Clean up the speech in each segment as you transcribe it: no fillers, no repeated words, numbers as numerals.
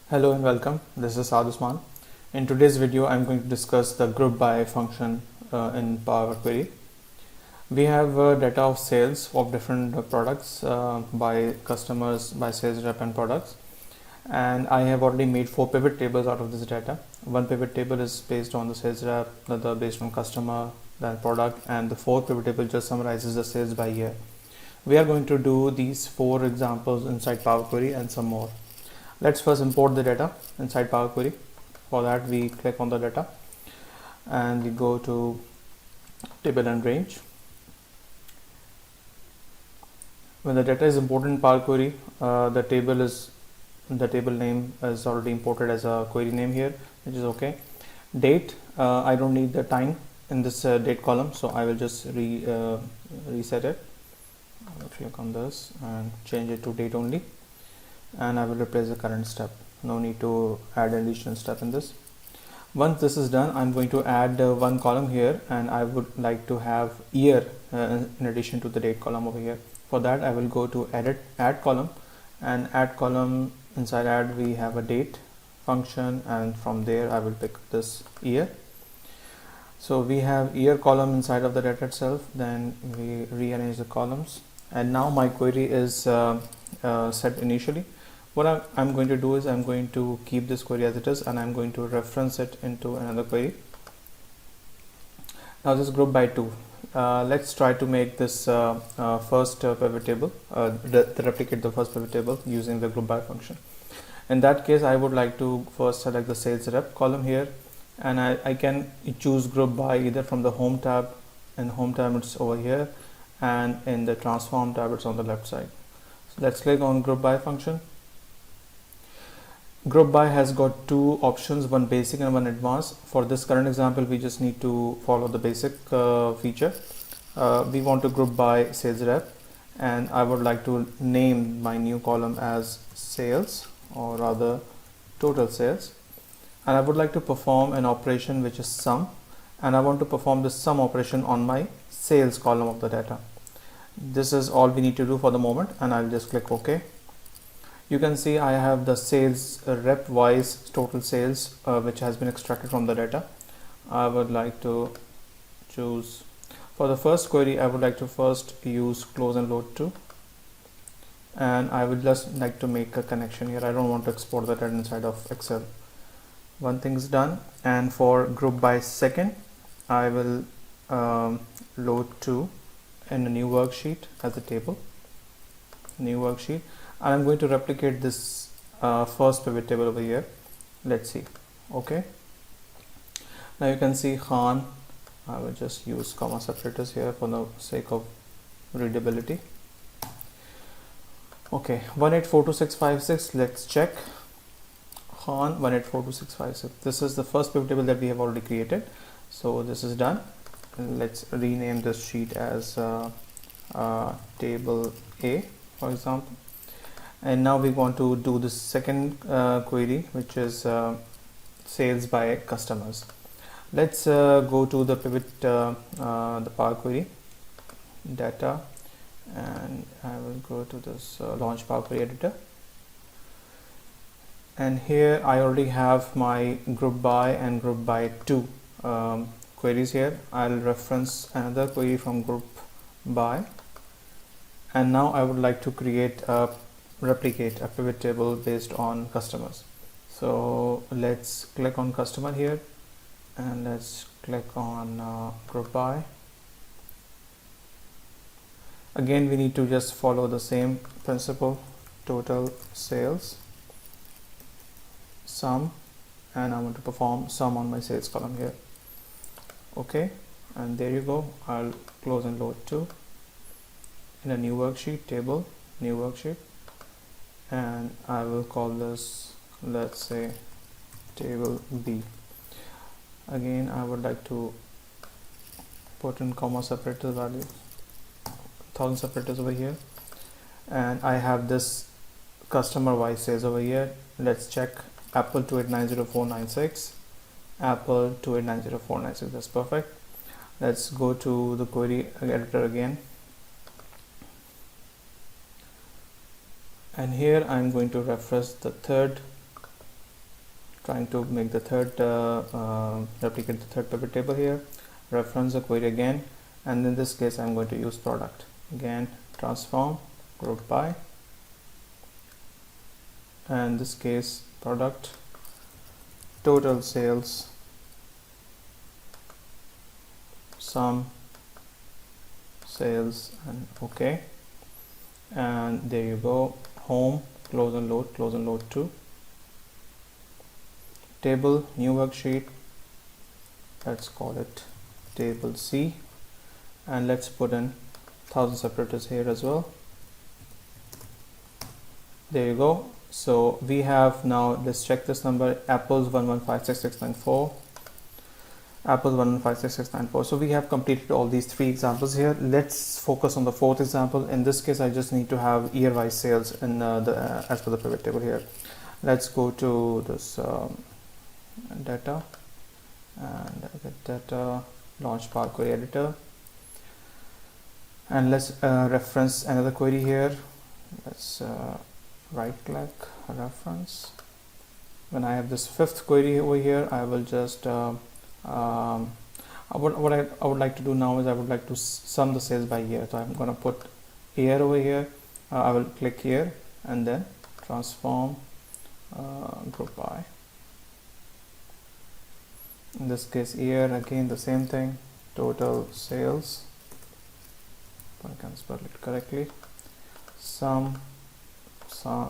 Hello and welcome. This is Sadusman. In today's video, I'm going to discuss the GroupBy function in Power Query. We have data of sales of different products by customers, by sales rep and products. And I have already made 4 pivot tables out of this data. One pivot table is based on the sales rep, another based on customer, then product, and the 4th pivot table just summarizes the sales by year. We are going to do these 4 examples inside Power Query and some more. Let's first import the data inside Power Query. For that, we click on the data and we go to table and range. When the data is imported in Power Query, the table name is already imported as a query name here, which is okay. Date, I don't need the time in this date column, so I will just reset it. I will click on this and change it to date only, and I will replace the current step. No need to add an additional step in this. Once this is done, I'm going to add one column here, and I would like to have year in addition to the date column over here. For that, I will go to edit, add column, and add column. Inside add, we have a date function, and from there I will pick this year. So we have year column inside of the data itself. Then we rearrange the columns, and now my query is set initially. What I'm going to do is I'm going to keep this query as it is, and I'm going to reference it into another query. Now this group by 2. Let's try to make this first pivot table, replicate the first pivot table using the group by function. In that case, I would like to first select the sales rep column here, and I can choose group by either from the home tab. In home tab it's over here, and in the transform tab it's on the left side. So let's click on group by function. GroupBy has got 2 options, one basic and one advanced. For this current example, we just need to follow the basic feature. We want to group by sales rep, and I would like to name my new column as sales, or rather total sales, and I would like to perform an operation which is sum, and I want to perform this sum operation on my sales column of the data. This is all we need to do for the moment, and I'll just click OK. You can see I have the sales rep wise total sales which has been extracted from the data. I would like to choose, for the first query, I would like to first use close and load to, and I would just like to make a connection here. I don't want to export the data inside of Excel. One thing is done, and for group by second, I will load to in a new worksheet as a table, new worksheet. And I'm going to replicate this first pivot table over here. Let's see. Okay. Now you can see Khan. I will just use comma separators here for the sake of readability. Okay, 1842656. Let's check. Khan 1842656. This is the first pivot table that we have already created. So this is done. Let's rename this sheet as table A, for example. And now we want to do the second query, which is sales by customers. Let's go to the pivot, the Power Query data, and I will go to this launch Power Query editor. And here I already have my group by and group by 2 queries here. I'll reference another query from group by, and now I would like to replicate a pivot table based on customers. So let's click on customer here, and let's click on group by. Again, we need to just follow the same principle, total sales sum, and I want to perform sum on my sales column here. Okay, and there you go. I'll close and load to in a new worksheet, table, new worksheet, and I will call this, let's say, table B. Again, I would like to put in comma separator values, 1000 separators over here, and I have this customer wise sales over here. Let's check Apple 28900496, Apple 28900496. That's perfect. Let's go to the query editor again, and here I'm going to reference the third trying to make the third replicate the third pivot table here, reference the query again, and in this case I'm going to use product again, transform group by, and in this case product total sales sum sales, and okay, and there you go. Home, close and load to table, new worksheet, let's call it table C, and let's put in 1000 separators here as well. There you go. So we have now, let's check this number, apples 11566694, apples 11566694. So we have completed all these three examples here. Let's focus on the fourth example. In this case I just need to have year-wise sales in as per the pivot table here. Let's go to this data, and get data, launch Power Query Editor, and let's reference another query here. Let's right click, reference. When I have this fifth query over here, I will just what I would like to do now is I would like to sum the sales by year. So I'm going to put year over here. I will click here and then transform group by. In this case year, again the same thing, total sales, if I can spell it correctly, sum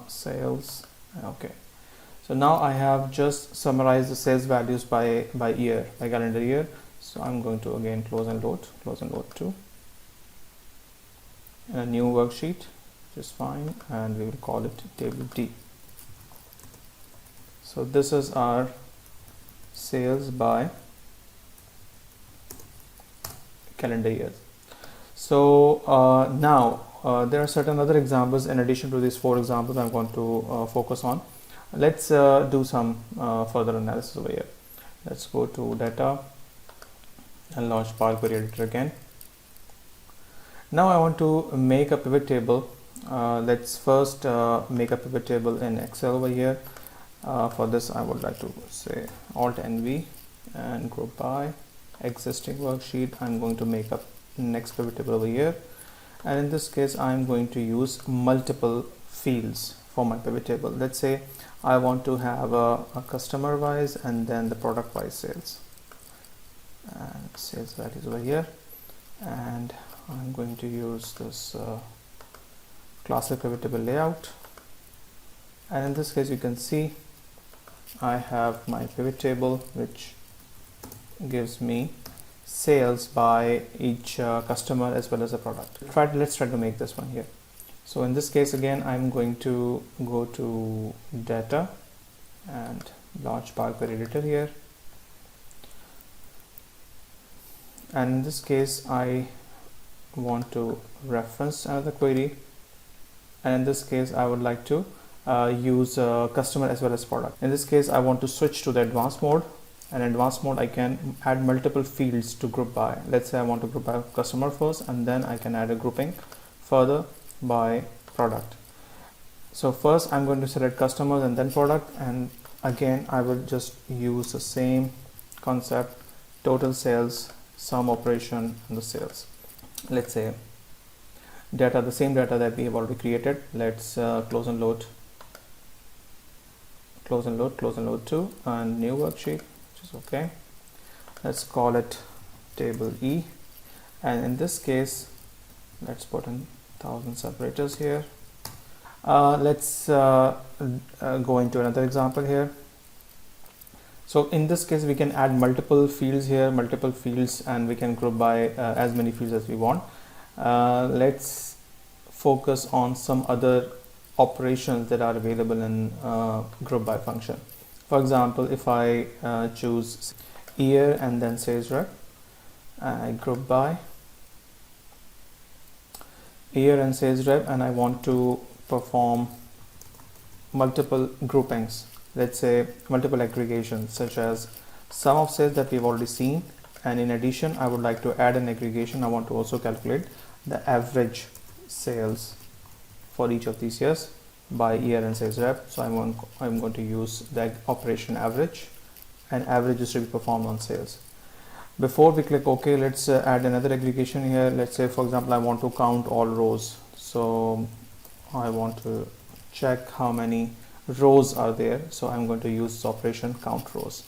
sales, okay. So now I have just summarized the sales values by year, by calendar year. So I'm going to again close and load to a new worksheet, which is fine, and we will call it table D. So this is our sales by calendar years. So now there are certain other examples in addition to these four examples I'm going to focus on. Let's do some further analysis over here. Let's go to data and launch Power Query Editor again. Now I want to make a pivot table. Let's first make a pivot table in Excel over here. For this I would like to say Alt NV and group by existing worksheet. I'm going to make up next pivot table over here, and in this case I'm going to use multiple fields for my pivot table. Let's say I want to have a customer wise and then the product wise sales, and sales values over here, and I'm going to use this classic pivot table layout, and in this case you can see I have my pivot table which gives me sales by each customer as well as a product. Let's try to make this one here. So in this case again I'm going to go to data and launch Power Query Editor here, and in this case I want to reference another query, and in this case I would like to use customer as well as product. In this case I want to switch to the advanced mode, and in advanced mode I can add multiple fields to group by. Let's say I want to group by customer first, and then I can add a grouping further by product. So first I'm going to select customers and then product, and again I will just use the same concept, total sales, sum operation, and the sales. Let's say data, the same data that we have already created. Let's close and load to a new worksheet, which is okay. Let's call it table E, and in this case let's put in 1000 separators here. Let's go into another example here. So in this case we can add multiple fields here, and we can group by as many fields as we want. Let's focus on some other operations that are available in group by function. For example, if I choose year and then sales rep, I group by year and sales rep, and I want to perform multiple groupings, let's say multiple aggregations, such as sum of sales that we've already seen, and in addition I would like to add an aggregation. I want to also calculate the average sales for each of these years. by year and sales rep. So I'm going to use the operation average, and average is to be performed on sales. Before we click OK, let's add another aggregation here. Let's say, for example, I want to count all rows. So I want to check how many rows are there. So I'm going to use this operation count rows.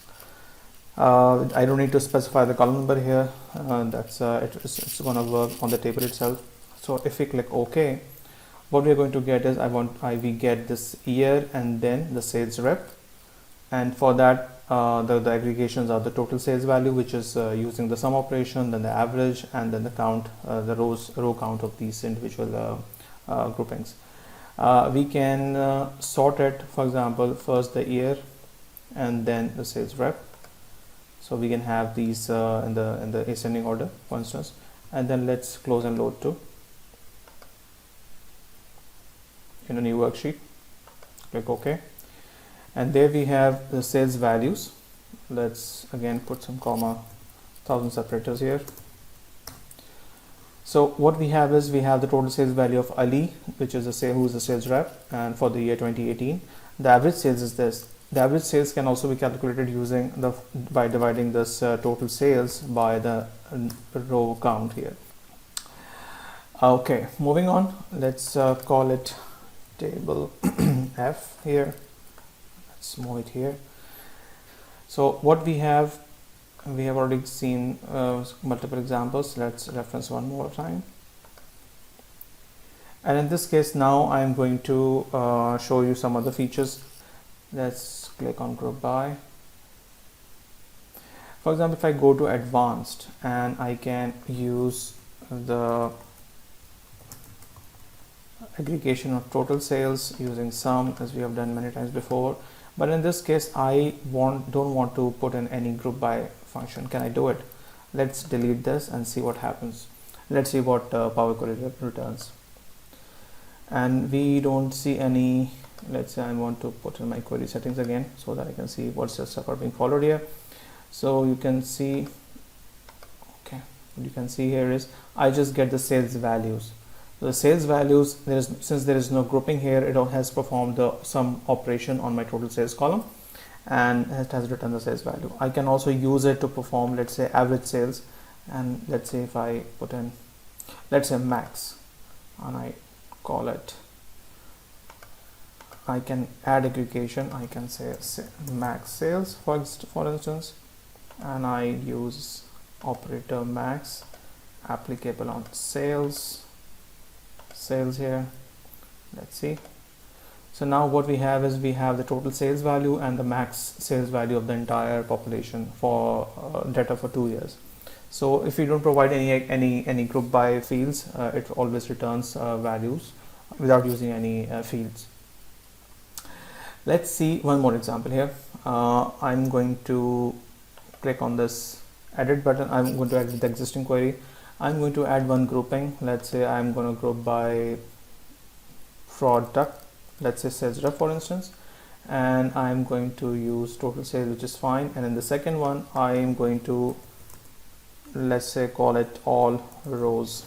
I don't need to specify the column number here. It's going to work on the table itself. So if we click OK, what we're going to get is we get this year and then the sales rep, and for that the aggregations are the total sales value, which is using the sum operation, then the average, and then the count, the row count of these individual groupings. We can sort it, for example, first the year and then the sales rep. So we can have these in the ascending order, for instance, and then let's close and load to in a new worksheet. Click OK, and there we have the sales values. Let's again put some comma, 1000 separators here. So what we have is we have the total sales value of Ali, which is who is the sales rep, and for the year 2018. The average sales is this. The average sales can also be calculated using by dividing this total sales by the row count here. Okay, moving on. Let's call it table F here. Let's move it here. So what we have already seen multiple examples. Let's reference one more time. And in this case, now I'm going to show you some other features. Let's click on GroupBy. For example, if I go to advanced, and I can use the aggregation of total sales using sum, as we have done many times before. But in this case, I don't want to put in any GroupBy function. Can I do it? Let's delete this and see what happens. Let's see what Power Query returns. And we don't see any. Let's say I want to put in my query settings again so that I can see what steps are being followed here. So you can see, okay, what you can see here is I just get the sales values. The sales values, since there is no grouping here, it has performed the sum operation on my total sales column, and it has returned the sales value. I can also use it to perform, let's say, average sales, and let's say if I put in, let's say, max, and I call it, I can add aggregation. I can say max sales, for instance, and I use operator max applicable on sales here. Let's see. So now what we have is we have the total sales value and the max sales value of the entire population for data for 2 years. So if you don't provide any group by fields, it always returns values without using any fields. Let's see one more example here. I'm going to click on this edit button. I'm going to edit the existing query. I'm going to add one grouping. Let's say I'm going to group by product, let's say sales rep, for instance, and I'm going to use total sales, which is fine. And in the second one, I am going to, let's say, call it all rows.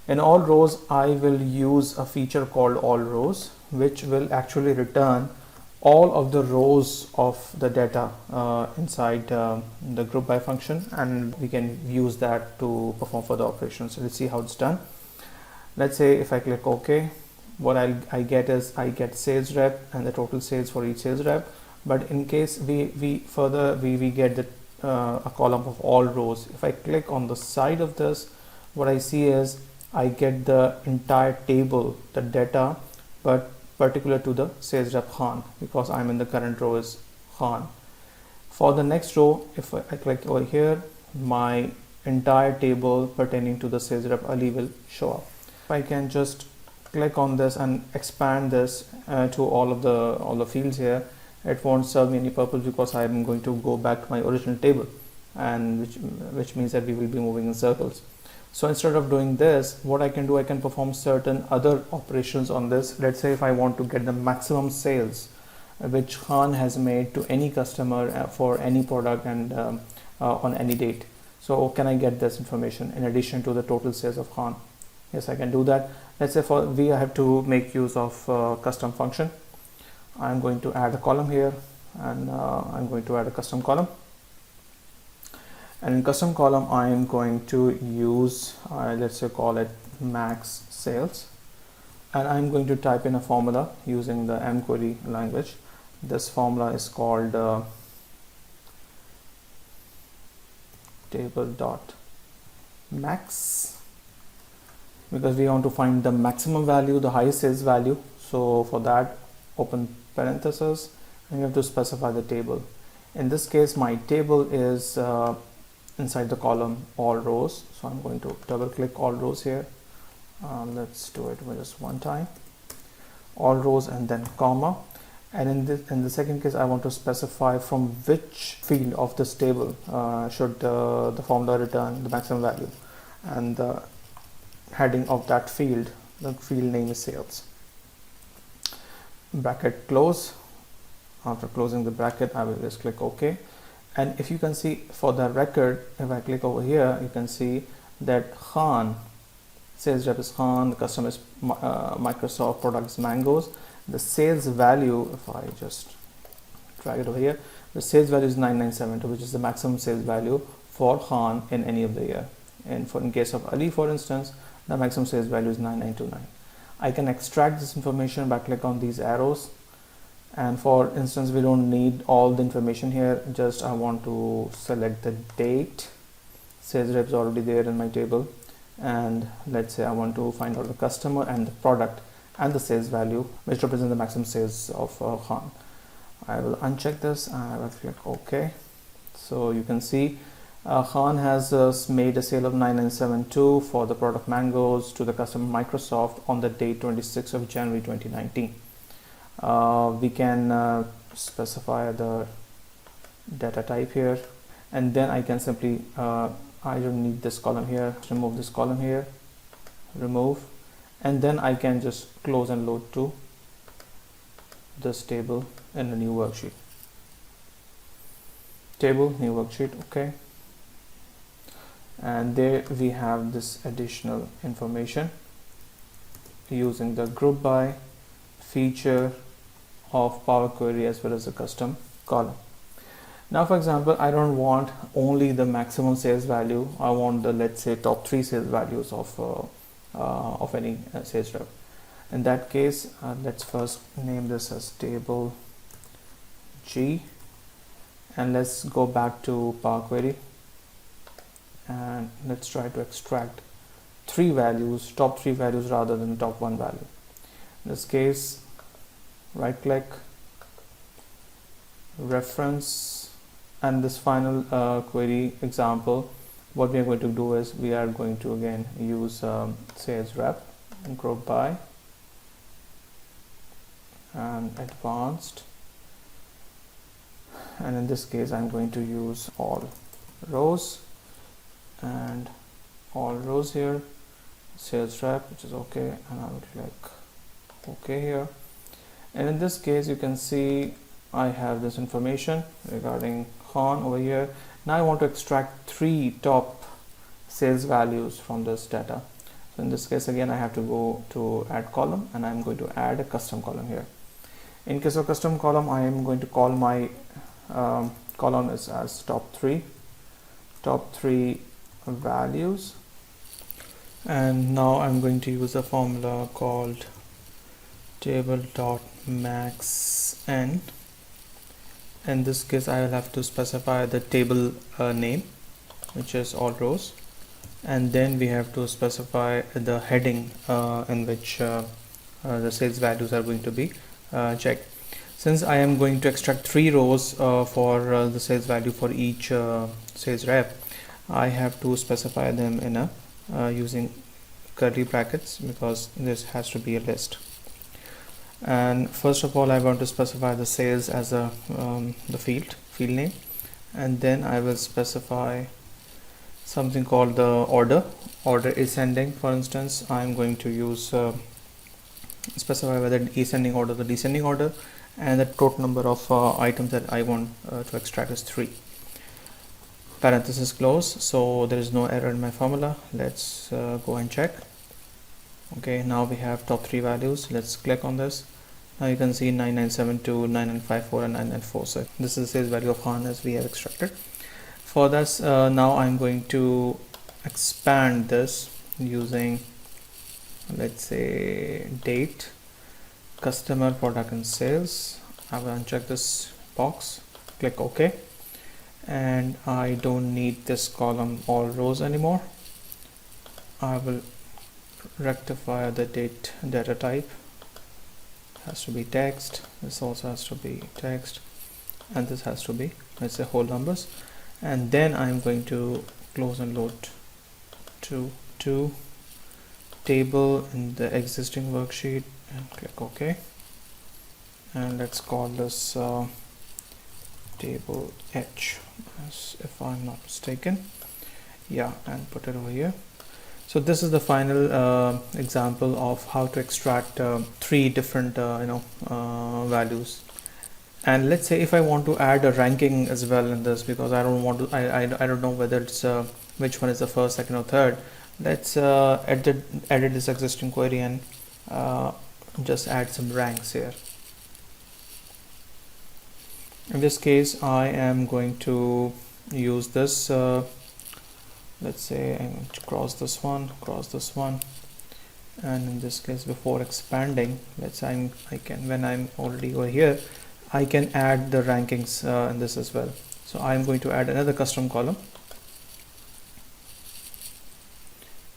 In all rows, I will use a feature called all rows, which will actually return all of the rows of the data inside the GroupBy function, and we can use that to perform further operations. So let's see how it's done. Let's say if I click OK, what I get is I get sales rep and the total sales for each sales rep. But in case we get the a column of all rows. If I click on the side of this, what I see is I get the entire table, the data, but particular to the sales rep Khan, because I'm in the current row is Khan. For the next row, if I click over here, my entire table pertaining to the sales rep Ali will show up. If I can just click on this and expand this to all the fields here, it won't serve me any purpose because I'm going to go back to my original table, and which means that we will be moving in circles. So instead of doing this, what I can do, I can perform certain other operations on this. Let's say if I want to get the maximum sales which Khan has made to any customer for any product and on any date. So can I get this information in addition to the total sales of Khan? Yes, I can do that. Let's say we have to make use of custom function. I'm going to add a column here, and I'm going to add a custom column. And in custom column, I am going to use, let's say call it max sales. And I'm going to type in a formula using the mQuery language. This formula is called table.max, because we want to find the maximum value, the highest sales value. So for that, open parenthesis, and you have to specify the table. In this case, my table is inside the column all rows. So I'm going to double click all rows here. Let's do it with just one time. All rows and then comma. And in the second case, I want to specify from which field of this table should the formula return the maximum value. And the heading of that field, the field name is sales. Bracket close. After closing the bracket, I will just click OK. And if you can see for the record, if I click over here, you can see that Khan, sales rep is Khan, the customer is Microsoft, products mangoes. The sales value, if I just drag it over here, the sales value is 9972, which is the maximum sales value for Khan in any of the year. And in case of Ali, for instance, the maximum sales value is 9929. I can extract this information by click on these arrows. And for instance, we don't need all the information here. Just I want to select the date. Sales rep is already there in my table. And let's say I want to find out the customer and the product and the sales value, which represent the maximum sales of Khan. I will uncheck this and I will click OK. So you can see Khan has made a sale of 9972 for the product mangoes to the customer Microsoft on the date 26th of January 2019. We can specify the data type here, and then I can simply I don't need this column here, remove this column here, remove, and then I can just close and load to this table in a new worksheet. Table, new worksheet, okay. And there we have this additional information using the GroupBy feature of Power Query as well as the custom column. Now, for example, I don't want only the maximum sales value. I want the, let's say, top 3 sales values of any sales rep. In that case, let's first name this as table G, and let's go back to Power Query, and let's try to extract 3 values, top 3 values rather than top 1 value. In this case, right click, reference, and this final query example, what we are going to do is we are going to again use sales rep, GroupBy, and advanced, and in this case I'm going to use all rows, and all rows here, sales rep, which is okay, and I will click OK here. And in this case, you can see I have this information regarding Khan over here. Now I want to extract 3 top sales values from this data. So in this case, again, I have to go to add column, and I'm going to add a custom column here. In case of custom column, I am going to call my column as top 3 values. And now I'm going to use a formula called table.maxn. In this case, I will have to specify the table name, which is all rows, and then we have to specify the heading in which the sales values are going to be checked. Since I am going to extract 3 rows for the sales value for each sales rep, I have to specify them in a using curly brackets, because this has to be a list. And first of all, I want to specify the sales as a the field name, and then I will specify something called the order ascending. For instance, I'm going to use specify whether the ascending order, the descending order, and the total number of items that I want to extract is 3. Parenthesis close, so there is no error in my formula. Let's go and check. Okay, now we have top 3 values. Let's click on this. Now you can see 9972, 9954 and 9946. This is the sales value of Han as we have extracted. For this, now I'm going to expand this using, let's say, date, customer, product and sales. I will uncheck this box, click OK, and I don't need this column or rows anymore. I will rectify the date data type. Has to be text, this also has to be text, and this has to be, let's say, whole numbers. And then I'm going to close and load to table in the existing worksheet and click OK. And let's call this table H, if I'm not mistaken. Yeah, and put it over here. So this is the final example of how to extract 3 different values. And let's say if I want to add a ranking as well in this, because I don't want to, I don't know whether it's which one is the first, second or third. Let's edit this existing query and just add some ranks here. In this case, I am going to use this. Let's say I'm going to cross this one, and in this case, before expanding, let's say when I'm already over here, I can add the rankings in this as well. So I'm going to add another custom column,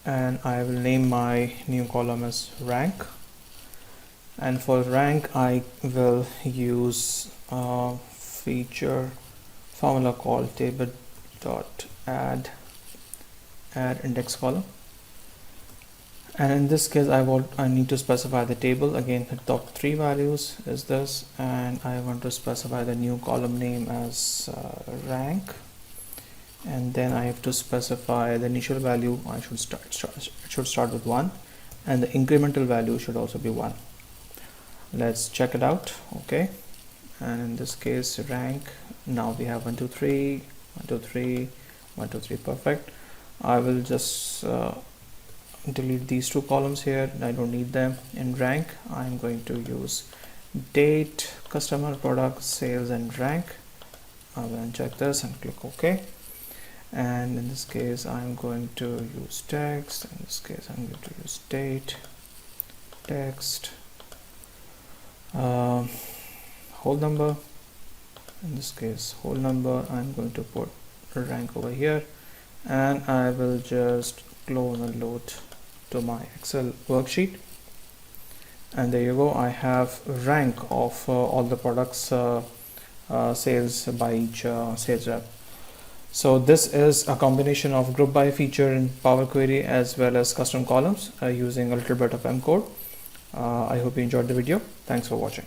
and I will name my new column as rank. And for rank, I will use feature formula called table.add index column. And in this case, I need to specify the table. Again, the top 3 values is this, and I want to specify the new column name as rank. And then I have to specify the initial value. It should start with 1, and the incremental value should also be 1. Let's check it out. Okay, and in this case, rank, now we have 1 2 3 1 2 3 1 2 3. Perfect. I will just delete these 2 columns here. I don't need them. In rank, I'm going to use date, customer, product, sales and rank. I will uncheck this and click OK. And in this case, I'm going to use text. In this case, I'm going to use date, text, whole number. In this case, whole number. I'm going to put rank over here, and I will just clone and load to my Excel worksheet. And there you go, I have rank of all the products sales by each sales rep. So this is a combination of GroupBy feature in Power Query as well as custom columns using a little bit of M code. I hope you enjoyed the video. Thanks for watching.